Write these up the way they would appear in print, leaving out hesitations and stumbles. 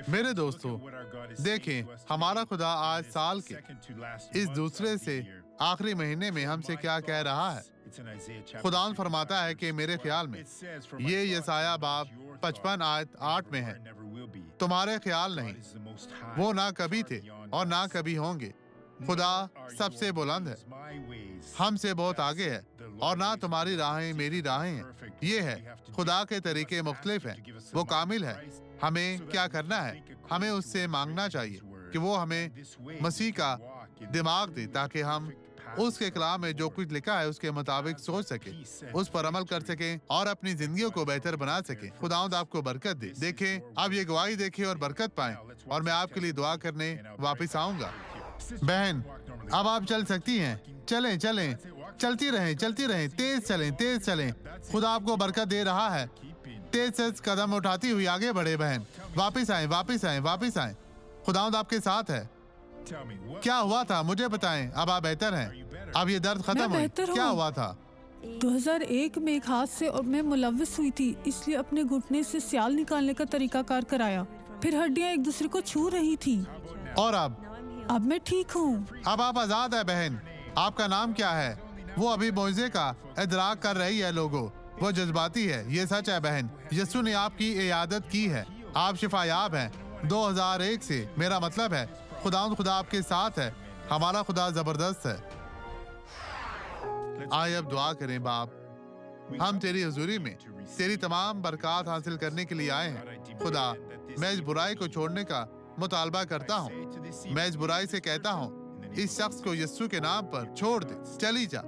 میرے دوستو، دیکھیں ہمارا خدا آج سال کے اس دوسرے سے آخری مہینے میں ہم سے کیا کہہ رہا ہے۔ خداوند فرماتا ہے کہ میرے خیال میں، یہ یسایہ باب 55 آیت 8 میں ہے، تمہارے خیال نہیں، وہ نہ کبھی تھے اور نہ کبھی ہوں گے۔ خدا سب سے بلند ہے، ہم سے بہت آگے ہے، اور نہ تمہاری راہیں میری راہیں ہیں۔ یہ ہے، خدا کے طریقے مختلف ہیں، وہ کامل ہے۔ ہمیں کیا کرنا ہے؟ ہمیں اس سے مانگنا چاہیے کہ وہ ہمیں مسیح کا دماغ دے تاکہ ہم اس کے کلام میں جو کچھ لکھا ہے اس کے مطابق سوچ سکیں، اس پر عمل کر سکیں اور اپنی زندگیوں کو بہتر بنا سکیں۔ خداوند آپ کو برکت دے۔ دیکھیں، اب یہ گواہی دیکھیں اور برکت پائیں، اور میں آپ کے لیے دعا کرنے واپس آؤں گا۔ بہن، اب آپ چل سکتی ہیں۔ چلیں چلتی رہیں، تیز چلیں۔ خدا آپ کو برکت دے رہا ہے۔ تیز قدم اٹھاتی ہوئی آگے بڑھے بہن۔ واپس آئیں۔ خداوند آپ کے ساتھ ہے۔ کیا ہوا تھا مجھے بتائیں۔ اب آپ بہتر ہیں، اب یہ درد ختم ہوئی۔ کیا ہوا تھا؟ 2001 میں ایک ہاتھ سے اور میں ملوث ہوئی تھی، اس لیے اپنے گھٹنے سے سیال نکالنے کا طریقہ کار کرایا، پھر ہڈیاں ایک دوسرے کو چھو رہی تھی۔ اور اب میں ٹھیک ہوں۔ اب آپ آزاد ہیں بہن۔ آپ کا نام کیا ہے؟ وہ ابھی معجزے کا ادراک کر رہی ہے لوگوں، وہ جذباتی ہے۔ یہ سچ ہے بہن، یسوع نے آپ کی عیادت کی ہے، آپ شفا یاب ہیں۔ 2001 سے، میرا مطلب ہے خدا آپ کے ساتھ ہے۔ ہمارا خدا زبردست ہے۔ آئے اب دعا کریں۔ باپ، ہم تیری حضوری میں تیری تمام برکات حاصل کرنے کے لیے آئے ہیں۔ خدا، میں اس برائی کو چھوڑنے کا مطالبہ کرتا ہوں۔ میں اس برائی سے کہتا ہوں، اس شخص کو یسوع کے نام پر چھوڑ دے، چلی جا،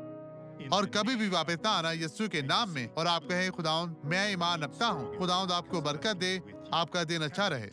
اور کبھی بھی واپس نہ آنا یسوع کے نام میں۔ اور آپ کہیں، خداوند میں ایمان رکھتا ہوں۔ خداوند آپ کو برکت دے، آپ کا دن اچھا رہے۔